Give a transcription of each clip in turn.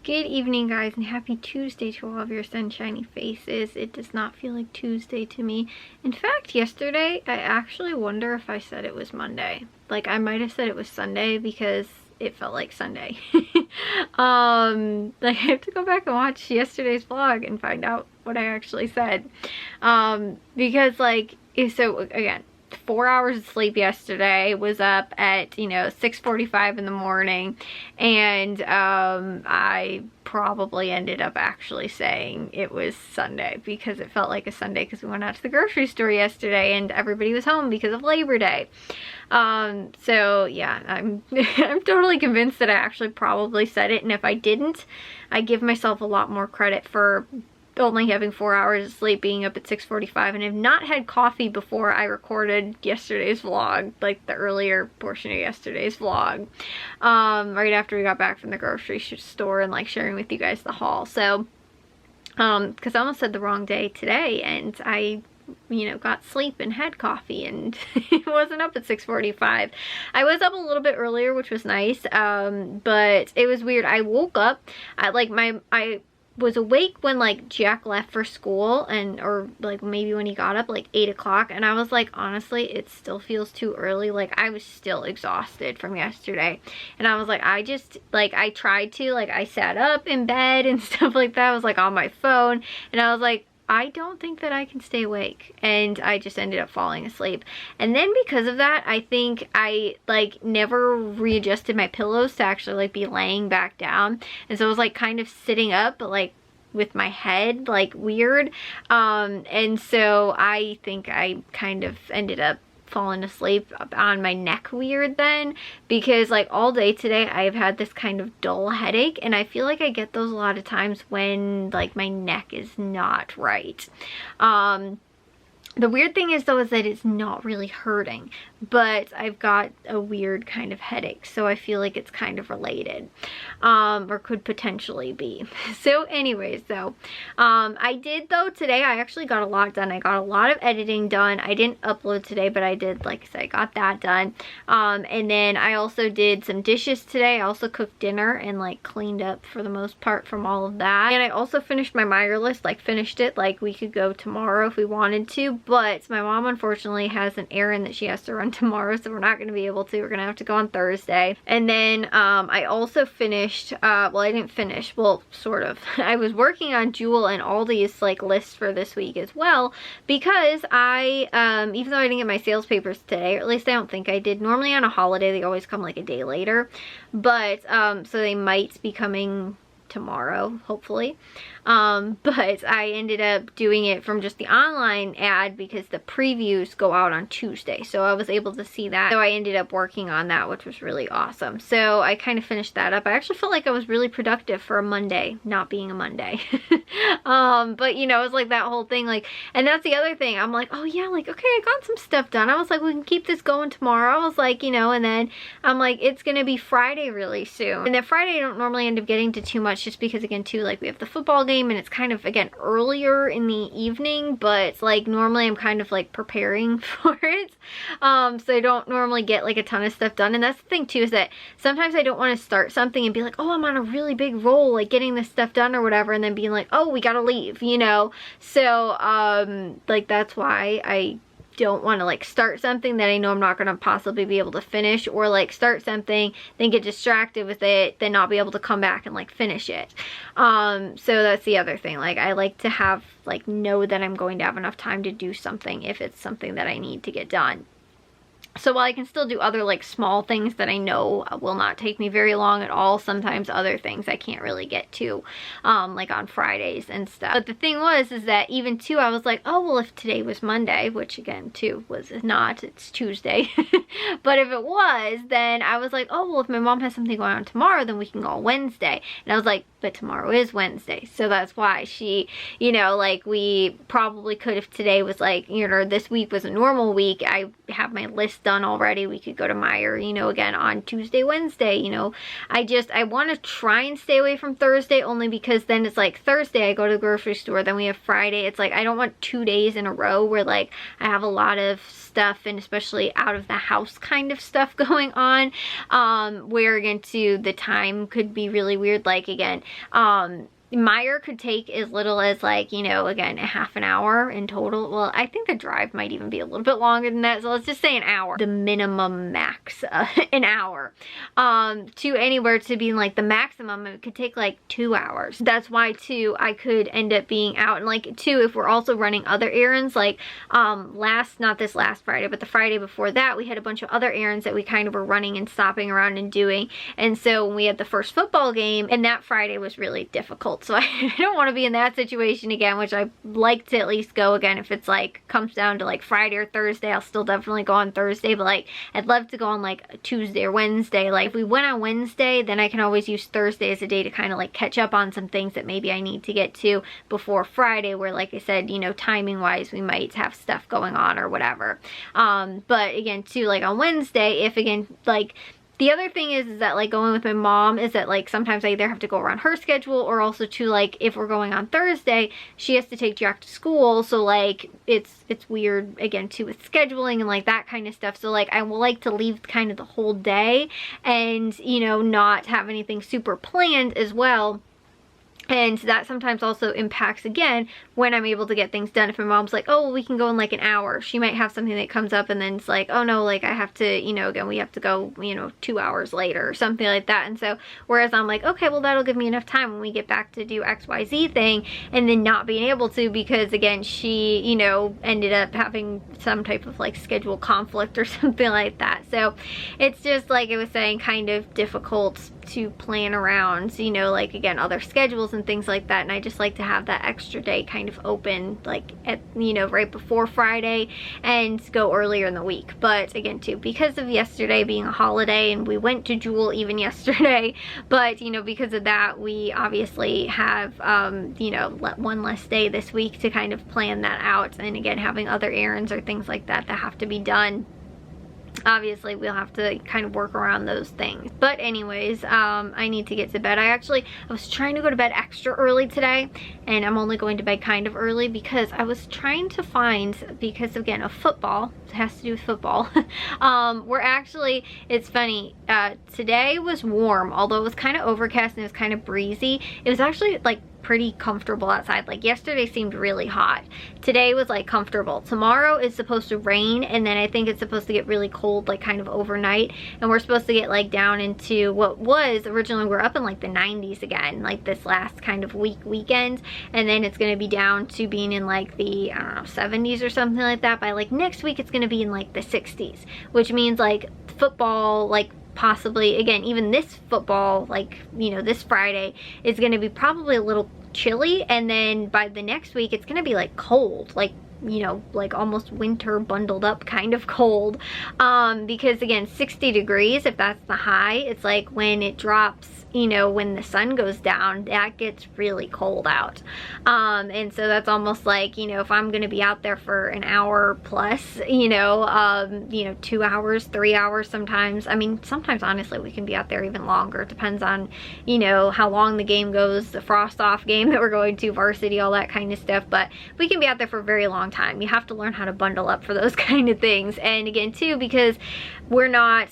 Good evening, guys, and happy Tuesday to all of your sunshiny faces. It does not feel like Tuesday to me. In fact, yesterday, I actually wonder if I said it was Monday. Like, I might have said it was Sunday because it felt like Sunday. Like, I have to go back and watch yesterday's vlog and find out what I actually said. Because, like, so, again, 4 hours of sleep yesterday, was up at 6:45 in the morning, and I probably ended up actually saying it was Sunday because it felt like a Sunday because we went out to the grocery store yesterday and everybody was home because of Labor Day. So yeah, I'm I'm totally convinced that I actually probably said it, and if I didn't, I give myself a lot more credit for only having 4 hours of sleep, being up at 6:45, and have not had coffee before I recorded yesterday's vlog, like the earlier portion of yesterday's vlog, right after we got back from the grocery store and like sharing with you guys the haul. So because I almost said the wrong day today, and I got sleep and had coffee and wasn't up at 6:45. I was up a little bit earlier, which was nice, but it was weird. I woke up at like I was awake when like Jack left for school, and or like maybe when he got up like 8 o'clock, and I was like, honestly, it still feels too early. Like, I was still exhausted from yesterday, and I was like, I tried to, like, I sat up in bed and stuff like that. I was like on my phone, and I was like, I don't think that I can stay awake, and I just ended up falling asleep. And then because of that, I think I like never readjusted my pillows to actually like be laying back down, and so I was like kind of sitting up but like with my head like weird, and so I think I kind of ended up falling asleep on my neck weird then, because like all day today I've had this kind of dull headache, and I feel like I get those a lot of times when like my neck is not right. The weird thing is though is that it's not really hurting, but I've got a weird kind of headache, so I feel like it's kind of related, or could potentially be. So anyways though, I did though today, I actually got a lot done. I got a lot of editing done. I didn't upload today, but I did, like I said, I got that done. And then I also did some dishes today. I also cooked dinner and like cleaned up for the most part from all of that. And I also finished my Meyer list, like finished it. Like, we could go tomorrow if we wanted to, but my mom unfortunately has an errand that she has to run tomorrow, so we're not going to be able to. We're going to have to go on Thursday. And then I also finished, well, I didn't finish, well, sort of. I was working on Jewel and Aldi's like lists for this week as well, because I, even though I didn't get my sales papers today, or at least I don't think I did. Normally on a holiday they always come like a day later, but so they might be coming tomorrow, hopefully. But I ended up doing it from just the online ad because the previews go out on Tuesday, so I was able to see that. So I ended up working on that, which was really awesome. So I kind of finished that up. I actually felt like I was really productive for a Monday, not being a Monday. But it was like that whole thing, like, and that's the other thing. I'm like, oh yeah, like, okay, I got some stuff done. I was like, we can keep this going tomorrow. I was like, and then I'm like, it's gonna be Friday really soon. And then Friday I don't normally end up getting to too much, just because again too, like, we have the football game, and it's kind of again earlier in the evening, but like normally I'm kind of like preparing for it, so I don't normally get like a ton of stuff done. And that's the thing too, is that sometimes I don't want to start something and be like, oh, I'm on a really big roll, like getting this stuff done or whatever, and then being like, oh, we gotta leave, so like that's why I don't want to like start something that I know I'm not going to possibly be able to finish, or like start something then get distracted with it, then not be able to come back and like finish it. So that's the other thing. Like, I like to have like know that I'm going to have enough time to do something if it's something that I need to get done. So while I can still do other like small things that I know will not take me very long at all, sometimes other things I can't really get to, like on Fridays and stuff. But the thing is that even too, I was like, oh, well, if today was Monday, which again too was not, it's Tuesday. But if it was, then I was like, oh, well, if my mom has something going on tomorrow, then we can go on Wednesday. And I was like, but tomorrow is Wednesday, so that's why she, like, we probably could, if today was like, this week was a normal week, I have my list done already. We could go to Meijer, you know, again on Tuesday, Wednesday, you know. I want to try and stay away from Thursday, only because then it's like Thursday I go to the grocery store, then we have Friday. It's like I don't want 2 days in a row where like I have a lot of stuff, and especially out of the house kind of stuff going on, where again too the time could be really weird. Like again, Meijer could take as little as like, you know, again, a half an hour in total. Well, I think the drive might even be a little bit longer than that. So let's just say an hour, the minimum max, an hour, to anywhere to being like the maximum. It could take like 2 hours. That's why too, I could end up being out. And like too, if we're also running other errands, like, not this last Friday, but the Friday before that, we had a bunch of other errands that we kind of were running and stopping around and doing. And so when we had the first football game, and that Friday was really difficult. So I don't want to be in that situation again, which I like to at least go again. If it's like comes down to like Friday or Thursday, I'll still definitely go on Thursday, but like I'd love to go on like a Tuesday or Wednesday. Like if we went on Wednesday, then I can always use Thursday as a day to kind of like catch up on some things that maybe I need to get to before Friday, where like I said, you know, timing wise we might have stuff going on or whatever. But again too, like on Wednesday, if again like the other thing is that like going with my mom is that like sometimes I either have to go around her schedule, or also to like if we're going on Thursday, she has to take Jack to school. So like it's weird again too with scheduling and like that kind of stuff. So like I will like to leave kind of the whole day and, you know, not have anything super planned as well. And that sometimes also impacts again when I'm able to get things done. If my mom's like, oh, well, we can go in like an hour, she might have something that comes up and then it's like, oh no, like I have to, you know, again, we have to go, you know, 2 hours later or something like that. And so whereas I'm like, okay, well that'll give me enough time when we get back to do XYZ thing, and then not being able to because again, she, you know, ended up having some type of like schedule conflict or something like that. So it's just like I was saying, kind of difficult to plan around, you know, like again, other schedules and things like that. And I just like to have that extra day kind of open, like at, you know, right before Friday and go earlier in the week. But again too, because of yesterday being a holiday, and we went to Jewel even yesterday, but you know, because of that, we obviously have, you know, one less day this week to kind of plan that out. And again, having other errands or things like that that have to be done, obviously we'll have to kind of work around those things. But anyways, I need to get to bed. I was trying to go to bed extra early today, and I'm only going to bed kind of early because I was trying to find, because again of football, it has to do with football. We're actually, it's funny, today was warm, although it was kind of overcast and it was kind of breezy. It was actually like pretty comfortable outside. Like yesterday seemed really hot. Today was like comfortable. Tomorrow is supposed to rain, and then I think it's supposed to get really cold like kind of overnight, and we're supposed to get like down into what was originally, we're up in like the 90s again, like this last kind of weekend, and then it's going to be down to being in like the, I don't know, 70s or something like that. By like next week it's going to be in like the 60s, which means like football, like possibly again even this football, like, you know, this Friday is going to be probably a little chilly, and then by the next week it's going to be like cold, like, you know, like almost winter bundled up kind of cold, because again 60 degrees, if that's the high, it's like when it drops, you know, when the sun goes down, that gets really cold out. And so that's almost like, you know, if I'm gonna be out there for an hour plus, you know, 2 hours, 3 hours sometimes. I mean, sometimes honestly we can be out there even longer. It depends on, you know, how long the game goes, the frost off game that we're going to, varsity, all that kind of stuff. But we can be out there for a very long time. You have to learn how to bundle up for those kind of things. And again too, because we're not,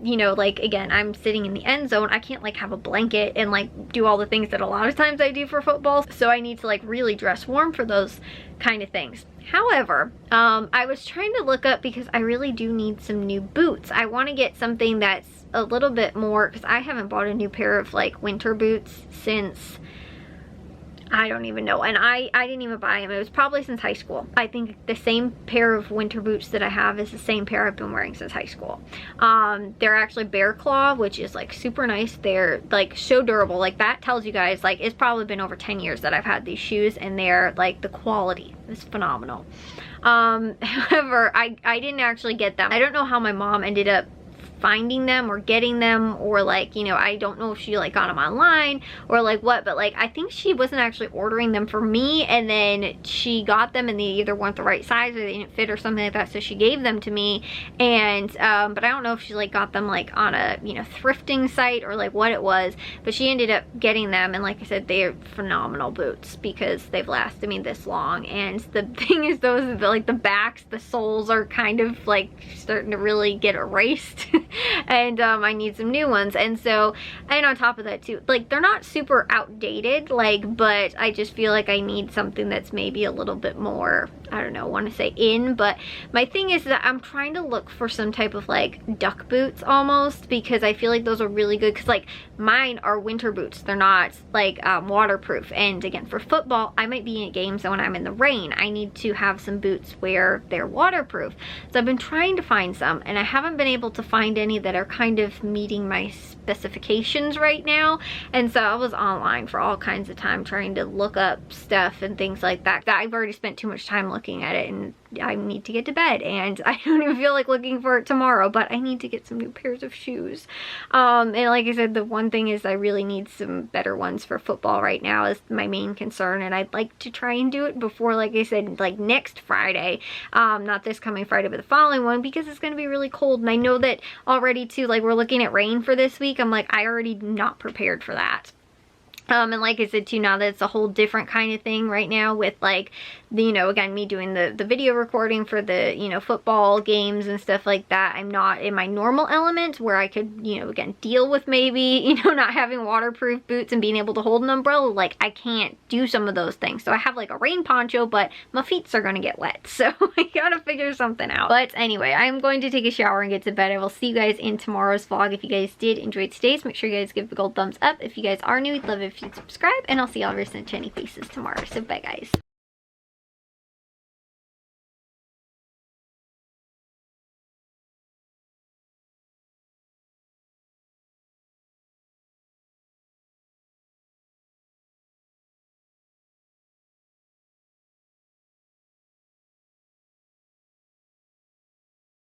you know, like again, I'm sitting in the end zone, I can't like have a blanket and like do all the things that a lot of times I do for football. So I need to like really dress warm for those kind of things. However, I was trying to look up, because I really do need some new boots. I want to get something that's a little bit more, because I haven't bought a new pair of like winter boots since, I don't even know, and I didn't even buy them. It was probably since high school. I think the same pair of winter boots that I have is the same pair I've been wearing since high school. They're actually Bear Claw, which is like super nice. They're like so durable. Like that tells you guys, like it's probably been over 10 years that I've had these shoes, and they're like, the quality is phenomenal. However, I didn't actually get them. I don't know how my mom ended up finding them or getting them, or like, you know, I don't know if she like got them online or like what, but like I think she wasn't actually ordering them for me, and then she got them and they either weren't the right size or they didn't fit or something like that, so she gave them to me. And but I don't know if she like got them like on a, you know, thrifting site or like what it was, but she ended up getting them. And like I said, they are phenomenal boots because they've lasted me this long. And the thing is, those like the backs, the soles are kind of like starting to really get erased and I need some new ones. And so, and on top of that too, like they're not super outdated, like, but I just feel like I need something that's maybe a little bit more, I don't know, I want to say in, but my thing is that I'm trying to look for some type of like duck boots almost, because I feel like those are really good, because like mine are winter boots, they're not like waterproof. And again, for football, I might be in games, so when I'm in the rain, I need to have some boots where they're waterproof. So I've been trying to find some, and I haven't been able to find any that are kind of meeting my specifications right now. And so I was online for all kinds of time trying to look up stuff and things like that. I've already spent too much time looking at it, and I need to get to bed, and I don't even feel like looking for it tomorrow, but I need to get some new pairs of shoes. And like I said, the one thing is I really need some better ones for football right now is my main concern, and I'd like to try and do it before, like I said, like next Friday, not this coming Friday, but the following one, because it's going to be really cold. And I know that already too, like we're looking at rain for this week. I'm like, I already not prepared for that. And like I said too, now that it's a whole different kind of thing right now with like, you know, again, me doing the video recording for the, you know, football games and stuff like that, I'm not in my normal element where I could, you know, again, deal with maybe, you know, not having waterproof boots and being able to hold an umbrella. Like I can't do some of those things. So I have like a rain poncho, but my feet are gonna get wet. So I gotta figure something out. But anyway, I'm going to take a shower and get to bed. I will see you guys in tomorrow's vlog. If you guys did enjoy today's, make sure you guys give the gold thumbs up. If you guys are new, we'd love it if you'd subscribe, and I'll see all of your sunshiny faces tomorrow. So bye guys.